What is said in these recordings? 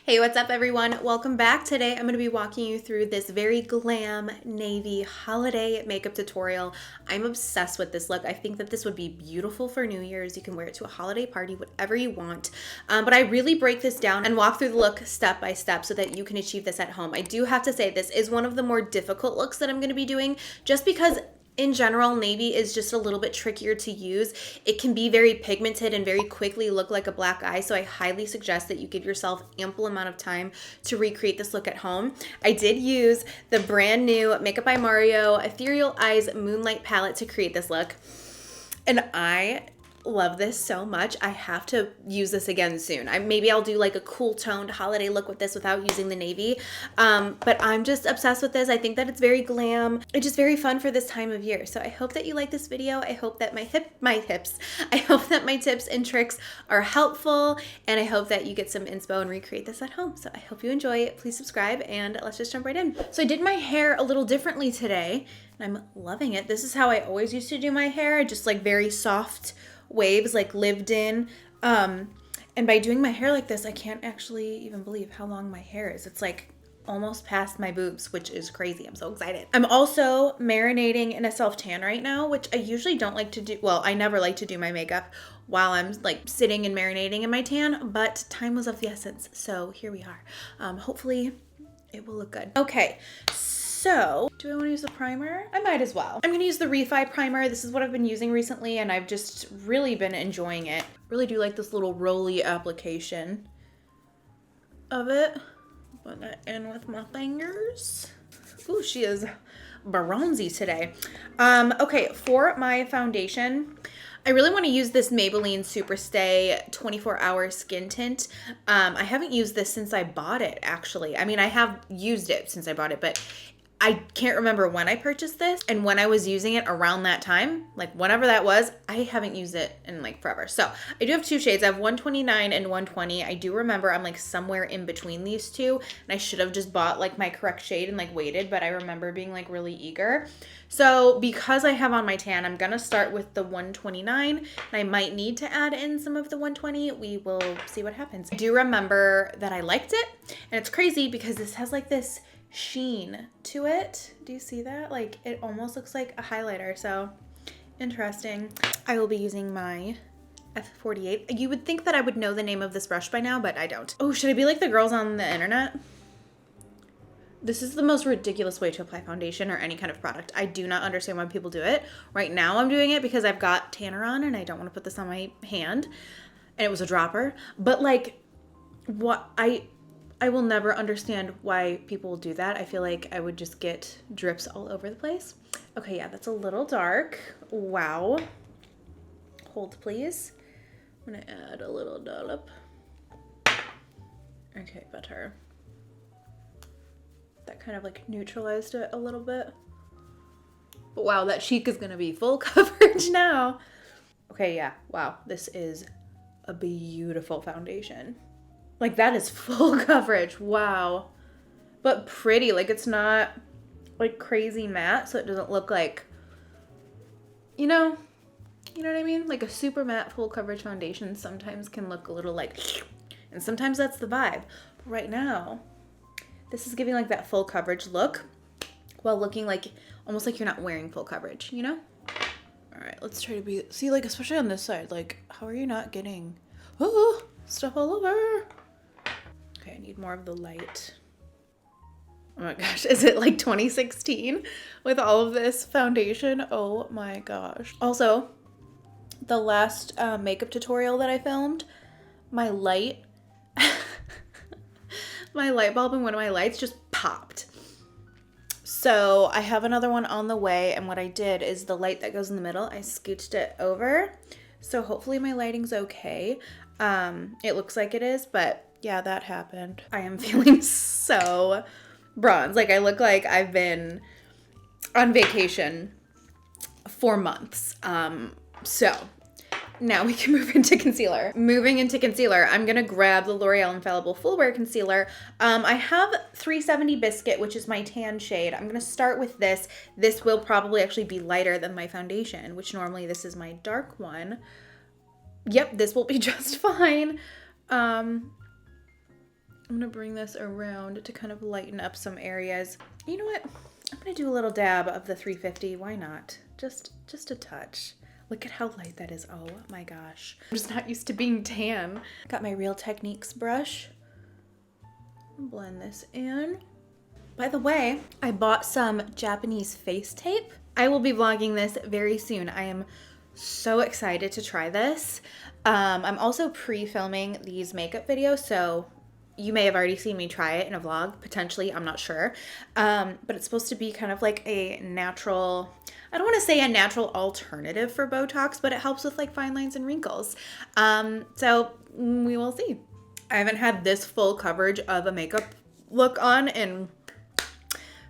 Hey, what's up everyone? Welcome back. Today I'm going to be walking you through this very glam navy holiday makeup tutorial. I'm obsessed with this look. I think that this would be beautiful for New Year's. You can wear it to a holiday party, whatever you want. But I really break this down and walk through the look step by step so that you can achieve this at home. I do have to say this is one of the more difficult looks that I'm going to be doing just because in general, navy is just a little bit trickier to use. It can be very pigmented and very quickly look like a black eye, so I highly suggest that you give yourself ample amount of time to recreate this look at home. I did use the brand new Makeup by Mario Ethereal Eyes Moonlight palette to create this look, and I love this so much. I have to use this again soon. Maybe I'll do like a cool toned holiday look with this without using the navy. But I'm just obsessed with this. I think that it's very glam. It's just very fun for this time of year. So I hope that you like this video. I hope that I hope that my tips and tricks are helpful, and I hope that you get some inspo and recreate this at home. So I hope you enjoy it. Please subscribe and let's just jump right in. So I did my hair a little differently today and I'm loving it. This is how I always used to do my hair, just like very soft waves, like lived in. And by doing my hair like this, I can't actually even believe how long my hair is. It's like almost past my boobs, which is crazy. I'm so excited. I'm also marinating in a self-tan right now, which I usually don't like to do. Well, I never like to do my makeup while I'm like sitting and marinating in my tan, but time was of the essence. So here we are. Hopefully it will look good. Okay. So, do I want to use the primer? I might as well. I'm going to use the Refi primer. This is what I've been using recently, and I've just really been enjoying it. Really do like this little rolly application of it. Put that in with my fingers. Ooh, she is bronzy today. Okay, for my foundation, I really want to use this Maybelline Superstay 24-hour skin tint. I haven't used this since I bought it, actually. I mean, I have used it since I bought it, but I can't remember when I purchased this and when I was using it around that time, like whenever that was. I haven't used it in like forever. So I do have two shades. I have 129 and 120. I do remember I'm like somewhere in between these two, and I should have just bought like my correct shade and like waited, but I remember being like really eager. So because I have on my tan, I'm gonna start with the 129, and I might need to add in some of the 120. We will see what happens. I do remember that I liked it, and it's crazy because this has like this sheen to it. Do you see that? Like it almost looks like a highlighter, so interesting. I will be using my F48. You would think that I would know the name of this brush by now, but I don't. Oh, should I be like the girls on the internet? This is the most ridiculous way to apply foundation or any kind of product. I do not understand why people do it. Right now I'm doing it because I've got tanner on and I don't want to put this on my hand, and it was a dropper. But like, what I will never understand why people do that. I feel like I would just get drips all over the place. Okay, yeah, that's a little dark. Wow. Hold, please. I'm gonna add a little dollop. Okay, better. That kind of like neutralized it a little bit. But wow, that cheek is gonna be full coverage now. Okay, yeah, wow, this is a beautiful foundation. Like that is full coverage, wow. But pretty, like it's not like crazy matte, so it doesn't look like, you know what I mean? Like a super matte full coverage foundation sometimes can look a little like, and sometimes that's the vibe. But right now, this is giving like that full coverage look while looking like, almost like you're not wearing full coverage, you know? All right, let's try to be, see, like especially on this side, like how are you not getting, oh, stuff all over? Okay, I need more of the light. Oh my gosh, is it like 2016 with all of this foundation? Oh my gosh. Also, the last makeup tutorial that I filmed, my light, my light bulb in one of my lights just popped. So I have another one on the way, and what I did is the light that goes in the middle, I scooched it over. So hopefully my lighting's okay. It looks like it is, but yeah, that happened. I am feeling so bronze. Like I look like I've been on vacation for months. So now we can move into concealer. Moving into concealer, I'm gonna grab the L'Oreal Infallible Full Wear Concealer. I have 370 Biscuit, which is my tan shade. I'm gonna start with this. This will probably actually be lighter than my foundation, which normally this is my dark one. Yep, this will be just fine. I'm gonna bring this around to kind of lighten up some areas. You know what? I'm gonna do a little dab of the 350. Why not? Just a touch. Look at how light that is. Oh my gosh. I'm just not used to being tan. Got my Real Techniques brush. Blend this in. By the way, I bought some Japanese face tape. I will be vlogging this very soon. I am so excited to try this. I'm also pre-filming these makeup videos, so you may have already seen me try it in a vlog, potentially, I'm not sure. But it's supposed to be kind of like a natural, I don't want to say a natural alternative for Botox, but it helps with like fine lines and wrinkles. So we will see. I haven't had this full coverage of a makeup look on in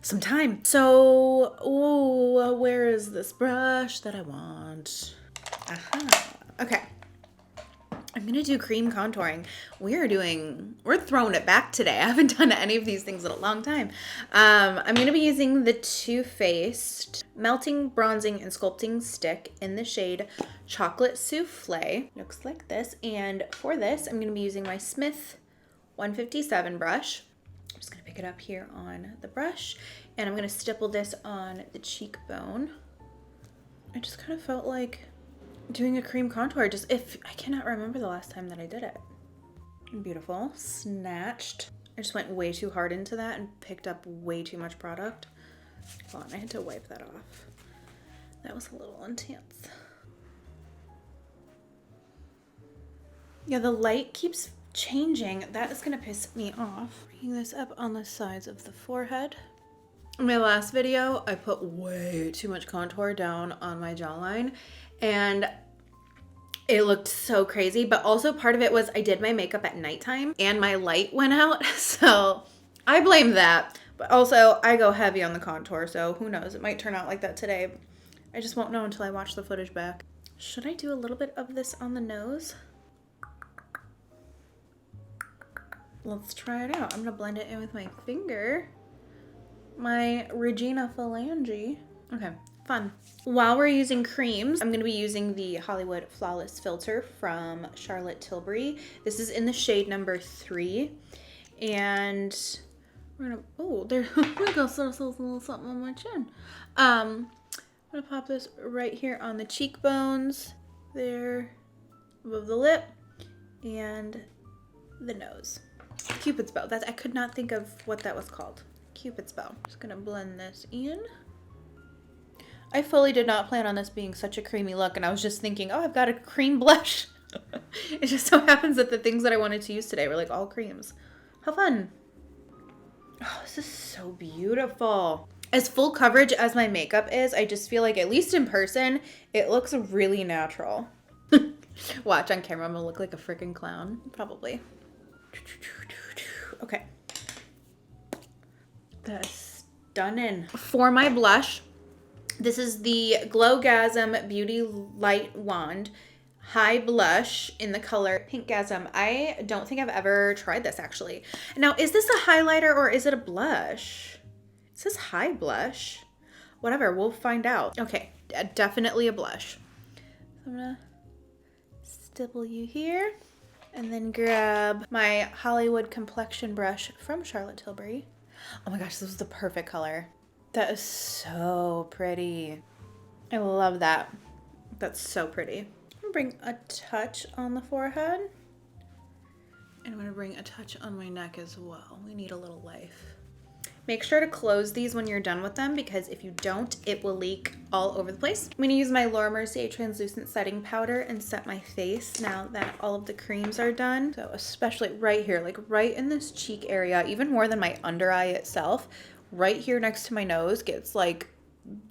some time. So, oh, where is this brush that I want? Aha. Okay. I'm gonna do cream contouring. We're throwing it back today. I haven't done any of these things in a long time. I'm gonna be using the Too Faced Melting, Bronzing, and Sculpting Stick in the shade Chocolate Souffle. Looks like this. And for this, I'm gonna be using my Smith 157 brush. I'm just gonna pick it up here on the brush, and I'm gonna stipple this on the cheekbone. I just kind of felt like doing a cream contour, I cannot remember the last time that I did it. Beautiful. Snatched. I just went way too hard into that and picked up way too much product. Hold on, I had to wipe that off. That was a little intense. Yeah, the light keeps changing. That is gonna piss me off. Bringing this up on the sides of the forehead. In my last video, I put way too much contour down on my jawline, and it looked so crazy. But also part of it was I did my makeup at nighttime and my light went out, so I blame that. But also I go heavy on the contour, so who knows, it might turn out like that today. I just won't know until I watch the footage back. Should I do a little bit of this on the nose? Let's try it out. I'm gonna blend it in with my finger. My Regina Phalange. Okay, fun. While we're using creams, I'm gonna be using the Hollywood Flawless Filter from Charlotte Tilbury. This is in the shade number 3. And we're gonna, oh, there we go, so a little something on my chin. I'm gonna pop this right here on the cheekbones, there, above the lip, and the nose. Cupid's bow. I could not think of what that was called. Cupid's bow. Just gonna blend this in. I fully did not plan on this being such a creamy look, and I was just thinking, oh, I've got a cream blush. It just so happens that the things that I wanted to use today were like all creams. How fun. Oh, this is so beautiful. As full coverage as my makeup is, I just feel like, at least in person, it looks really natural. Watch, on camera, I'm gonna look like a freaking clown, probably. Okay. That's stunning. For my blush, this is the Glowgasm Beauty Light Wand High Blush in the color Pinkgasm. I don't think I've ever tried this, actually. Now, is this a highlighter or is it a blush? It says high blush. Whatever, we'll find out. Okay, definitely a blush. So I'm gonna stipple you here. And then grab my Hollywood complexion brush from Charlotte Tilbury. Oh my gosh, this is the perfect color. That is so pretty. I love that. That's so pretty. I'm gonna bring a touch on the forehead. And I'm gonna bring a touch on my neck as well. We need a little life. Make sure to close these when you're done with them, because if you don't, it will leak all over the place. I'm gonna use my Laura Mercier translucent setting powder and set my face now that all of the creams are done. So especially right here, like right in this cheek area, even more than my under eye itself, right here next to my nose gets like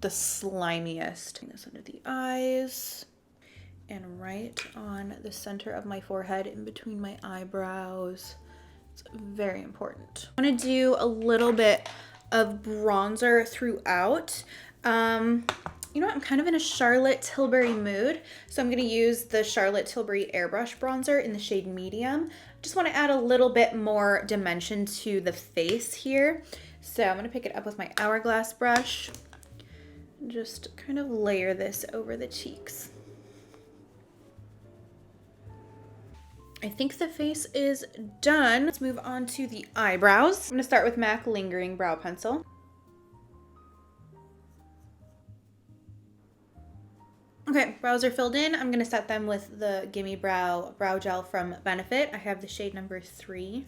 the slimiest. Bring this under the eyes and right on the center of my forehead in between my eyebrows. It's very important. I'm gonna do a little bit of bronzer throughout. You know what? I'm kind of in a Charlotte Tilbury mood, so I'm gonna use the Charlotte Tilbury Airbrush Bronzer in the shade Medium. Just wanna add a little bit more dimension to the face here. So I'm gonna pick it up with my Hourglass brush and just kind of layer this over the cheeks. I think the face is done. Let's move on to the eyebrows. I'm gonna start with MAC Lingering Brow Pencil. Okay, brows are filled in. I'm gonna set them with the Gimme Brow Brow Gel from Benefit. I have the shade number 3.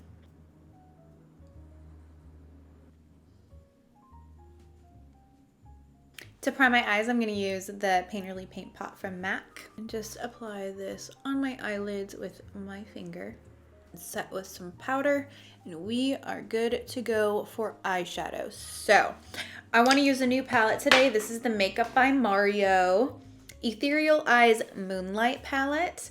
To prime my eyes, I'm gonna use the Painterly Paint Pot from MAC. And just apply this on my eyelids with my finger. Set with some powder, and we are good to go for eyeshadow. So, I wanna use a new palette today. This is the Makeup by Mario Ethereal Eyes Moonlight Palette.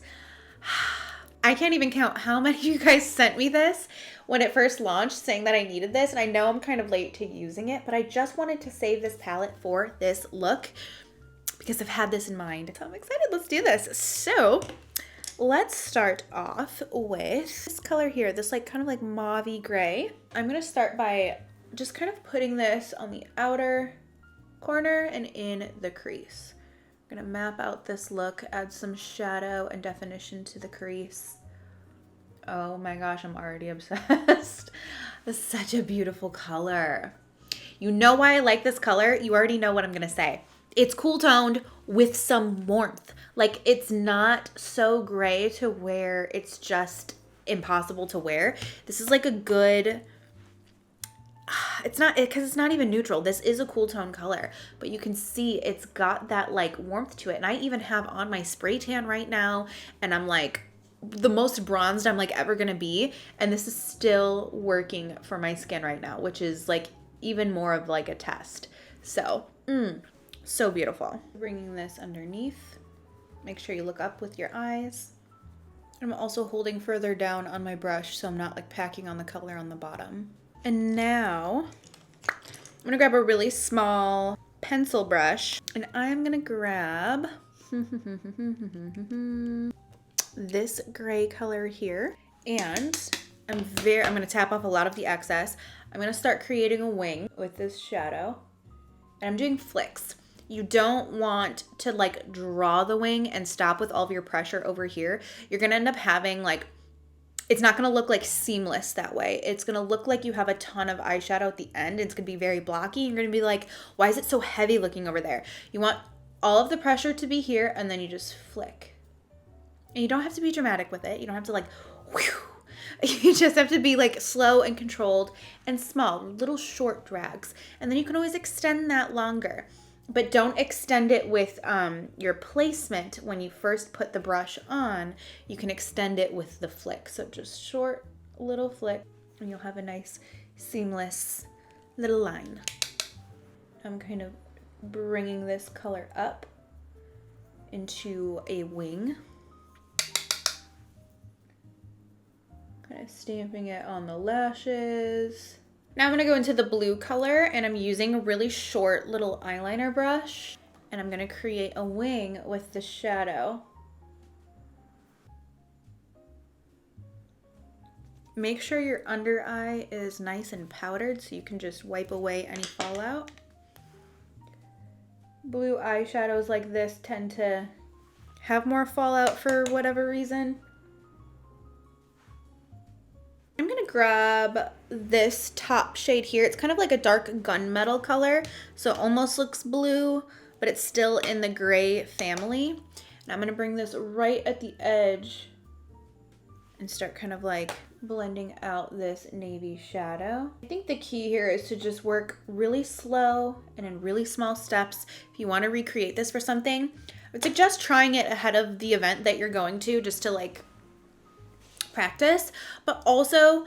I can't even count how many of you guys sent me this when it first launched, saying that I needed this, and I know I'm kind of late to using it, but I just wanted to save this palette for this look because I've had this in mind. So I'm excited. Let's do this. So let's start off with this color here, this like kind of like mauve-y gray. I'm gonna start by just kind of putting this on the outer corner and in the crease. I'm gonna map out this look, add some shadow and definition to the crease. Oh my gosh, I'm already obsessed. It's such a beautiful color. You know why I like this color? You already know what I'm gonna say. It's cool toned with some warmth. Like, it's not so gray to where it's just impossible to wear. This is like a good, it's not, because it's not even neutral. This is a cool tone color, but you can see it's got that like warmth to it. And I even have on my spray tan right now, and I'm like, the most bronzed I'm like ever gonna be, and this is still working for my skin right now, which is like even more of like a test. So so beautiful. Bringing this underneath, make sure you look up with your eyes. I'm also holding further down on my brush so I'm not like packing on the color on the bottom. And now I'm gonna grab a really small pencil brush, and I'm gonna grab this gray color here, and I'm gonna tap off a lot of the excess. I'm gonna start creating a wing with this shadow, and I'm doing flicks. You don't want to like draw the wing and stop with all of your pressure over here. You're gonna end up having like, it's not gonna look like seamless that way. It's gonna look like you have a ton of eyeshadow at the end. It's gonna be very blocky. You're gonna be like, why is it so heavy looking over there? You want all of the pressure to be here, and then you just flick. And you don't have to be dramatic with it. You don't have to like, whew. You just have to be like slow and controlled and small, little short drags. And then you can always extend that longer. But don't extend it with your placement when you first put the brush on. You can extend it with the flick. So just short little flick, and you'll have a nice seamless little line. I'm kind of bringing this color up into a wing. Kind of stamping it on the lashes. Now I'm gonna go into the blue color, and I'm using a really short little eyeliner brush, and I'm gonna create a wing with the shadow. Make sure your under eye is nice and powdered so you can just wipe away any fallout. Blue eyeshadows like this tend to have more fallout for whatever reason. I'm gonna grab this top shade here. It's kind of like a dark gunmetal color, so it almost looks blue, but it's still in the gray family. And I'm gonna bring this right at the edge and start kind of like blending out this navy shadow. I think the key here is to just work really slow and in really small steps. If you want to recreate this for something, I would suggest trying it ahead of the event that you're going to, just to like practice. But also,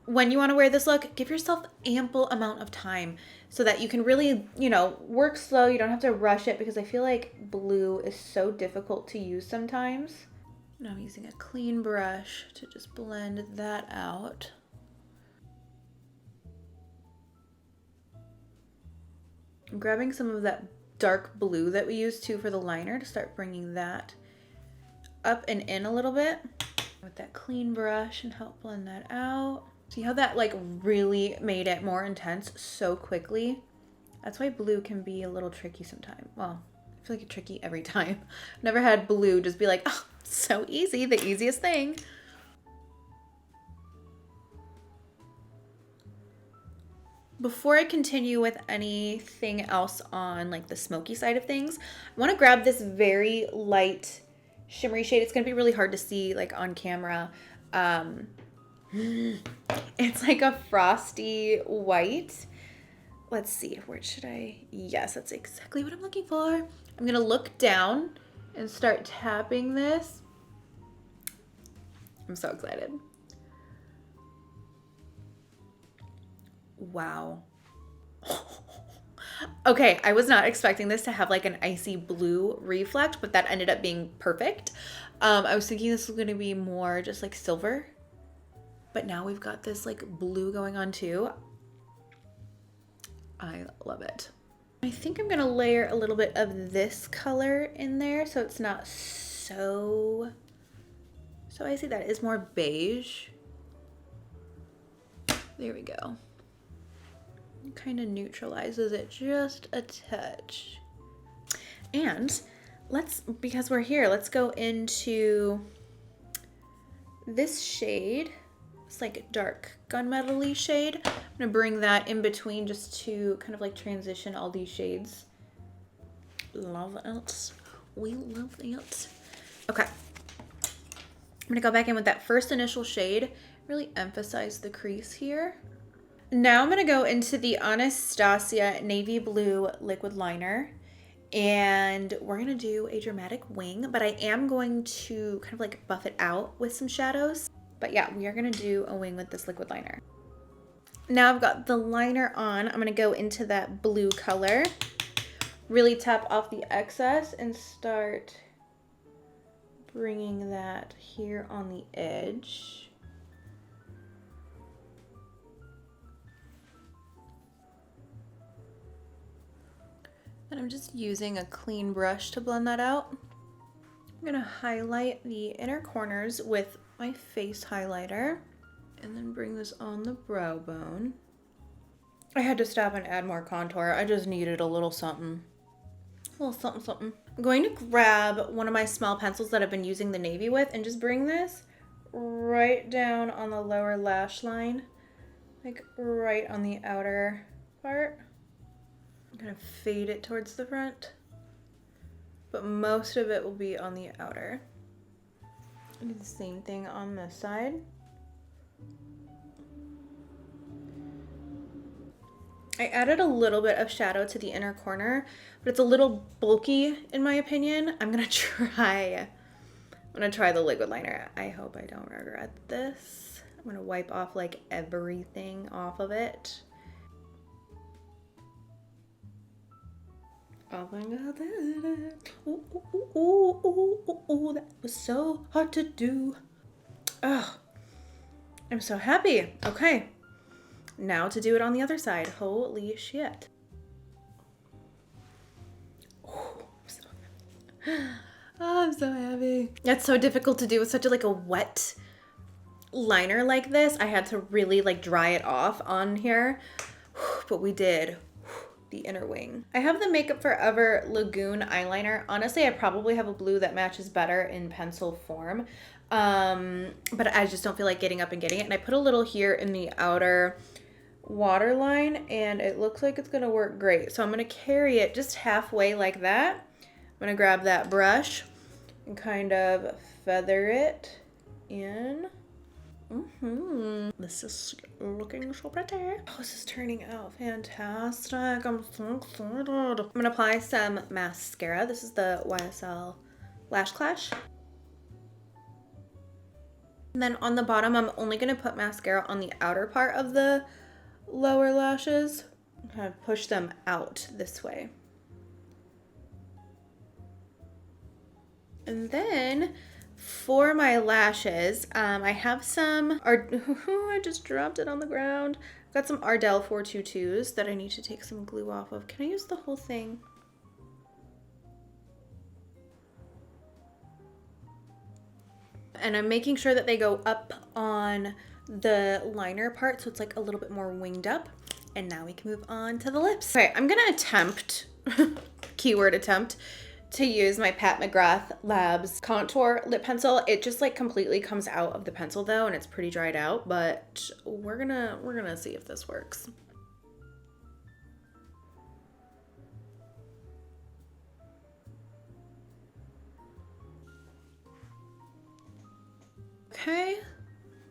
when you want to wear this look, give yourself ample amount of time so that you can really, you know, work slow. You don't have to rush it, because I feel like blue is so difficult to use sometimes. Now I'm using a clean brush to just blend that out. I'm grabbing some of that dark blue that we used too for the liner to start bringing that up and in a little bit with that clean brush and help blend that out. See how that like really made it more intense so quickly? That's why blue can be a little tricky sometimes. Well, I feel like it's tricky every time. I've never had blue just be like, oh, so easy, the easiest thing. Before I continue with anything else on like the smoky side of things, I want to grab this very light shimmery shade. It's going to be really hard to see like on camera. It's like a frosty white. Let's see, where should I? Yes, that's exactly what I'm looking for. I'm going to look down and start tapping this. I'm so excited. Wow. Okay, I was not expecting this to have like an icy blue reflect, but that ended up being perfect. I was thinking this was going to be more just like silver, but now we've got this like blue going on too. I love it. I think I'm going to layer a little bit of this color in there so it's not so icy. That is more beige. There we go. Kind of neutralizes it just a touch. And because we're here, let's go into this shade. It's like a dark gunmetal-y shade. I'm gonna bring that in between just to kind of like transition all these shades. Love it. We love it. Okay. I'm gonna go back in with that first initial shade, really emphasize the crease here. Now I'm going to go into the Anastasia Navy Blue Liquid Liner, and we're going to do a dramatic wing, but I am going to kind of like buff it out with some shadows. But yeah, we are going to do a wing with this liquid liner. Now I've got the liner on. I'm going to go into that blue color, really tap off the excess and start bringing that here on the edge. And I'm just using a clean brush to blend that out. I'm gonna highlight the inner corners with my face highlighter and then bring this on the brow bone. I had to stop and add more contour. I just needed a little something. A little something, something. I'm going to grab one of my small pencils that I've been using the navy with and just bring this right down on the lower lash line, like right on the outer part. I'm gonna fade it towards the front, but most of it will be on the outer. Do the same thing on this side. I added a little bit of shadow to the inner corner, but it's a little bulky in my opinion. I'm gonna try the liquid liner. I hope I don't regret this. I'm gonna wipe off like everything off of it. Oh my god, ooh, ooh, ooh, ooh, ooh, ooh, that was so hard to do. Oh, I'm so happy. Okay, now to do it on the other side. Holy shit. Oh, I'm so happy. That's so difficult to do with such a wet liner like this. I had to really like dry it off on here, but we did. The inner wing. I have the Makeup Forever Lagoon eyeliner. Honestly, I probably have a blue that matches better in pencil form, but I just don't feel like getting up and getting it. And I put a little here in the outer waterline, and it looks like it's gonna work great. So I'm gonna carry it just halfway like that. I'm gonna grab that brush and kind of feather it in. This is looking so pretty. Oh, this is turning out fantastic. I'm so excited. I'm gonna apply some mascara. This is the YSL Lash Clash. And then on the bottom, I'm only gonna put mascara on the outer part of the lower lashes. Kind of push them out this way. And then for my lashes, I have some, I just dropped it on the ground. I've got some Ardell 422s that I need to take some glue off of. Can I use the whole thing? And I'm making sure that they go up on the liner part so it's like a little bit more winged up. And now we can move on to the lips. Okay, I'm gonna attempt, keyword attempt, to use my Pat McGrath Labs contour lip pencil. It just like completely comes out of the pencil though, and it's pretty dried out, but we're gonna see if this works. Okay.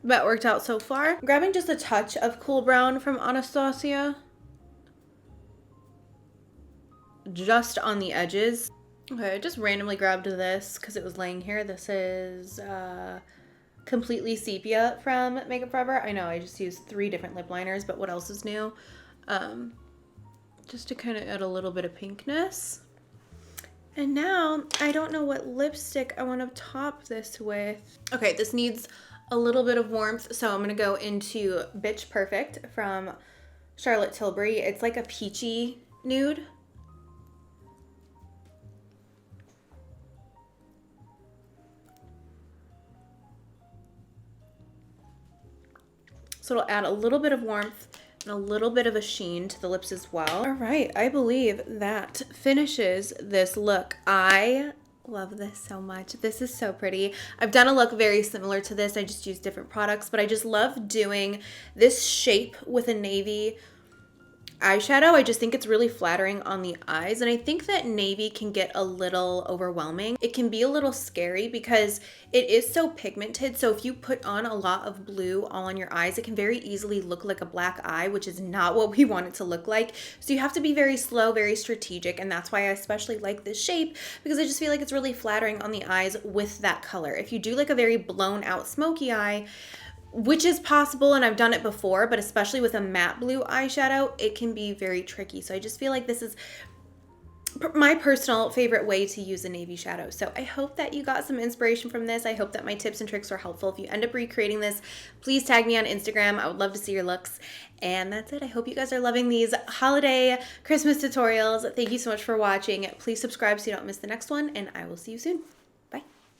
That worked out so far. I'm grabbing just a touch of Cool Brown from Anastasia. Just on the edges. Okay, I just randomly grabbed this because it was laying here. This is Completely Sepia from Makeup Forever. I know I just used 3 different lip liners, but what else is new? Just to kind of add a little bit of pinkness. And now I don't know what lipstick I want to top this with. Okay, this needs a little bit of warmth, so I'm gonna go into Bitch Perfect from Charlotte Tilbury. It's like a peachy nude. So it'll add a little bit of warmth and a little bit of a sheen to the lips as well. All right, I believe that finishes this look. I love this so much. This is so pretty. I've done a look very similar to this. I just use different products, but I just love doing this shape with a navy eyeshadow. I just think it's really flattering on the eyes, and I think that navy can get a little overwhelming. It can be a little scary because it is so pigmented, so if you put on a lot of blue all on your eyes, it can very easily look like a black eye, which is not what we want it to look like. So you have to be very slow, very strategic, and that's why I especially like this shape, because I just feel like it's really flattering on the eyes with that color. If you do like a very blown out smoky eye, which is possible, and I've done it before, but especially with a matte blue eyeshadow, it can be very tricky. So I just feel like this is my personal favorite way to use a navy shadow. So I hope that you got some inspiration from this. I hope that my tips and tricks were helpful. If you end up recreating this, please tag me on Instagram. I would love to see your looks. And that's it. I hope you guys are loving these holiday Christmas tutorials. Thank you so much for watching. Please subscribe so you don't miss the next one, and I will see you soon.